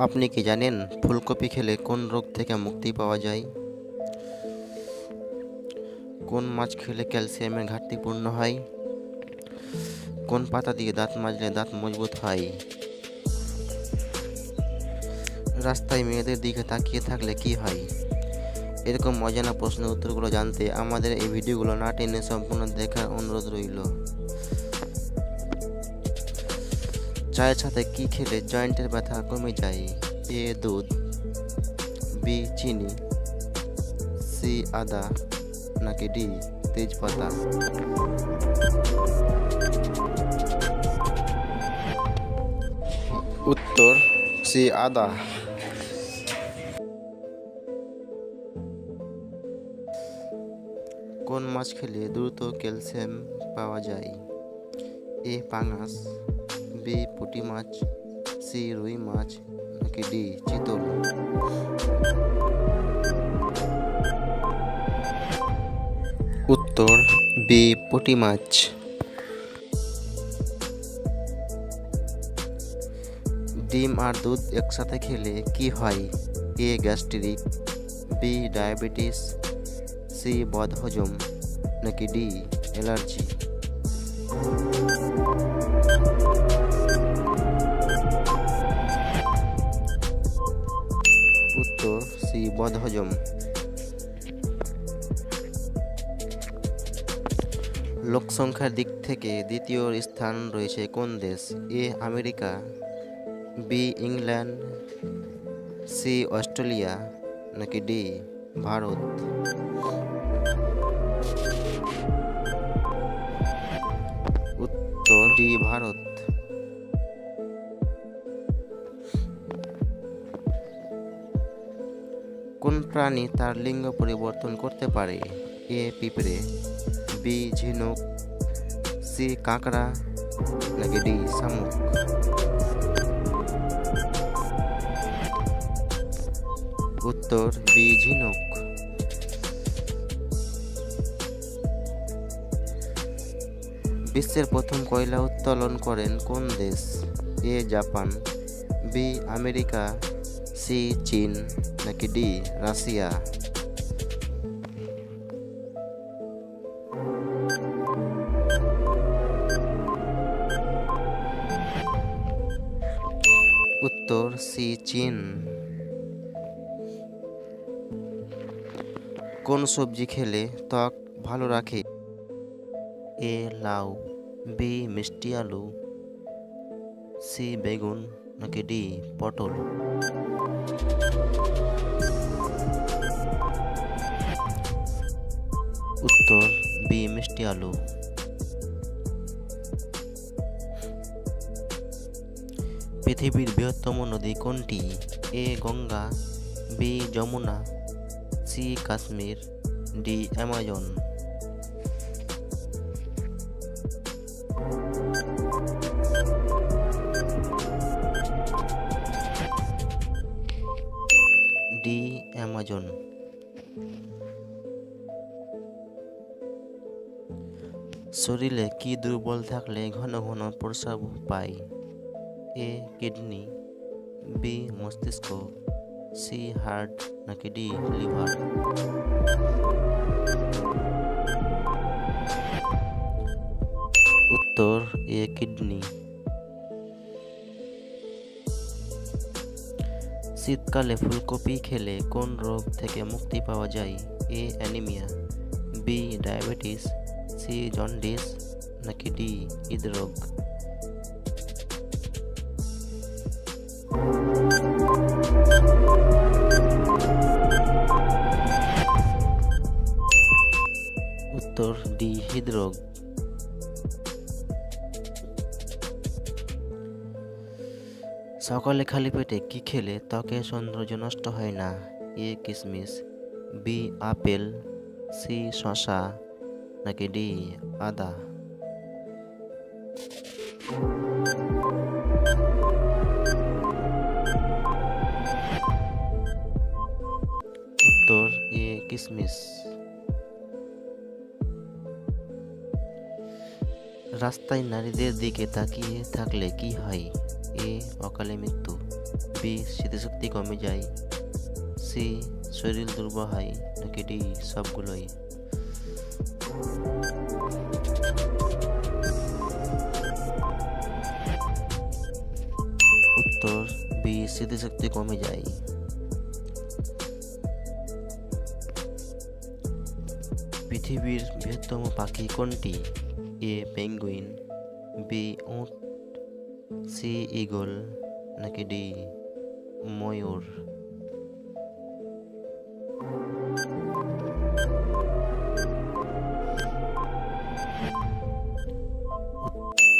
আপনি কি জানেন ফুলকপি খেলে কোন রোগ থেকে মুক্তি পাওয়া যায়? কোন মাছ খেলে ক্যালসিয়ামের ঘাটতি পূর্ণ হয়? কোন পাতা দিয়ে দাঁত মাজলে দাঁত মজবুত হয়? রাস্তায় মেয়েদের দিকে তাকিয়ে থাকলে কি হয়? এরকম অজানা প্রশ্নের উত্তরগুলো জানতে আমাদের এই ভিডিওগুলো না টেনে সম্পূর্ণ দেখার অনুরোধ রইল। চায়ের সাথে কি খেলে জয়েন্টের ব্যথা কমে যায়? এ দুধ, বি চিনি, সি আদা, নাকি ডি তেজপাতা? উত্তর সি আদা। কোন মাছ খেলে দ্রুত ক্যালসিয়াম পাওয়া যায়? এ পাঙাশ, বি পুঁটি মাছ, সি রুই মাছ, নাকি ডি চিতল? উত্তর বি পুঁটি মাছ। ডিম আর দুধ একসাথে খেলে কি হয়? A gastric, B diabetes, C বদহজম, নাকি ডি অ্যালার্জি? উত্তর সি বদহজম। লোকসংখ্যার দিক থেকে দ্বিতীয় স্থান রয়েছে কোন দেশ? A America, B England, C Australia, নাকি ডি ভারত? উত্তর ডি ভারত। কোন প্রাণী তার লিঙ্গ পরিবর্তন করতে পারে? এ পিঁপড়ে, বি ঝিনুক, সি কাঁকড়া, নাকি ডি শামুক? উত্তর বি ঝিনুক। বিশ্বের প্রথম কয়লা উত্তোলন করেন কোন দেশ? A Japan, B America, C চীন, নাকি ডি রাশিয়া? উত্তর সি চীন। কোন সবজি খেলে ত্বক ভালো রাখে? এ লাউ, বি মিষ্টি আলু, সি বেগুন, নাকি ডি পটল? উত্তর বি মিষ্টি আলু। পৃথিবীর বৃহত্তম নদী কোনটি? A Ganga, B Yamuna, C Kashmir, D Amazon? D Amazon. শরীরে কি দুর্বল থাকলে ঘন ঘন প্রস্রাব পায়? এ কিডনি, বি মস্তিষ্ক, সি হার্ট, নাকি ডি লিভার? উত্তর এ কিডনি। শীতকালে ফুলকপি খেলে কোন রোগ থেকে মুক্তি পাওয়া যায়? A anaemia, B diabetes, C jaundice, নাকি ডি হৃদরোগ? উত্তর ডি হৃদরোগ। সকালে খালি পেটে কি খেলে ত্বকের সৌন্দর্য নষ্ট হয় না? এ কিশমিশ, বি আপেল, সি শসা, নাকি ডি আদা? উত্তর এ কিশমিশ। রাস্তায় নারীদের দিকে তাকিয়ে থাকলে কি হয়? এ অকালে মৃত্যু, বি স্মৃতিশক্তি কমে যায়, সি শরীর দুর্বল হয়, নাকি ডি সবগুলোই? উত্তর বি স্মৃতিশক্তি কমে যায়। পৃথিবীর বৃহত্তম পাখি কোনটি? এ পেঙ্গুইন, বি উট, সি ঈগল, নাকি ডি ময়ূর?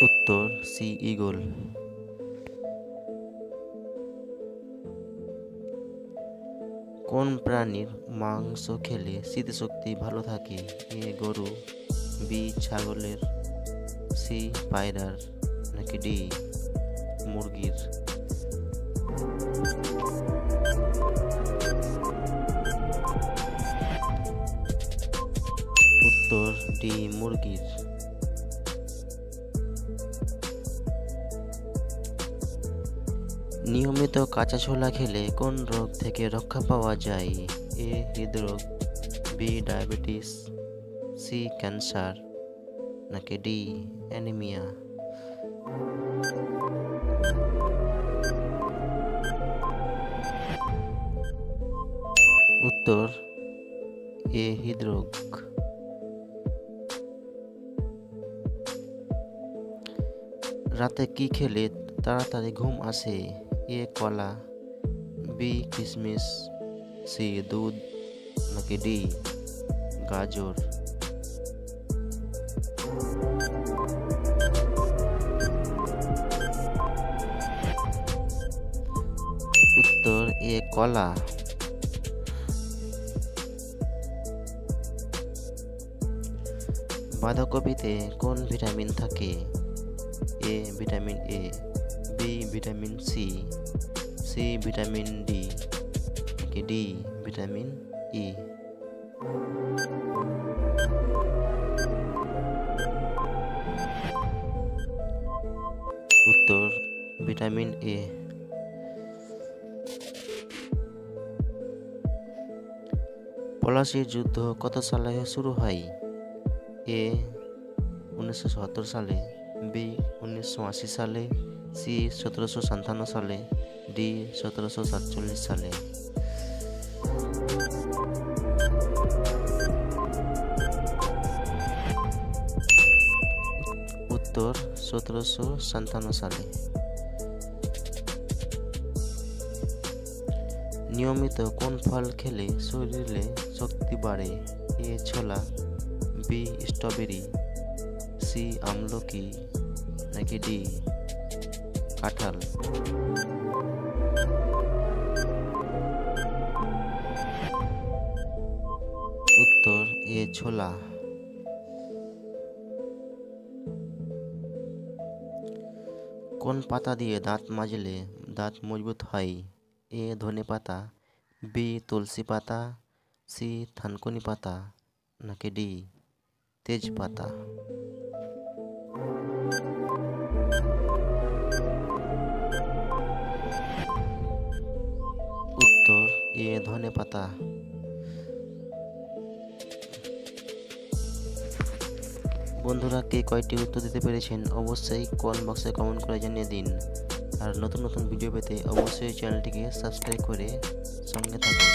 উত্তর সি ঈগল। কোন প্রাণীর মাংস খেলে স্মৃতিশক্তি ভালো থাকে? এ গরু, বি ছাগলের, সি পায়রার, নাকি ডি মুরগির? উত্তর ডি মুরগির। নিয়মিত কাঁচা ছোলা খেলে কোন রোগ থেকে রক্ষা পাওয়া যায়? এ হৃদরোগ, বি ডায়াবেটিস, সি ক্যান্সার, নাকি ডি অ্যানিমিয়া? উত্তর এ হৃদরোগ। রাতে কি খেলে তাড়াতাড়ি ঘুম আসে? এ কলা, বি কিশমিশ, সি দুধ, নাকি ডি গাজর? উত্তর এ কলা। বাঁধাকপিতে কোন ভিটামিন থাকে? A vitamin A, B vitamin C, C vitamin D, নাকি ডি ভিটামিন ই? উত্তর ভিটামিন এ। পলাশির যুদ্ধ কত সালে শুরু হয়? এ 1977 সালে, বি 1980 সালে, সি 1757 সালে, ডি 1747 সালে? উত্তর 1757 সালে। নিয়মিত কোন ফল খেলে শরীরে শক্তি বাড়ে? এ ছোলা, বি স্ট্রবেরি, সি আমলকি, নাকি ডি কাঁঠাল? উত্তর এ ছোলা। কোন পাতা দিয়ে দাঁত মাজলে দাঁত মজবুত হয়? এ ধনে পাতা, বি তুলসী পাতা, সি থানকুনি পাতা, নাকি ডি তেজপাতা? উত্তর এ ধনে পাতা। বন্ধুরা, কে কয়টি উত্তর দিতে পেরেছেন অবশ্যই কমেন্ট বক্সে কমেন্ট করে জানিয়ে দিন। আর নতুন নতুন ভিডিও পেতে অবশ্যই চ্যানেলটিকে সাবস্ক্রাইব করে সঙ্গে থাকুন।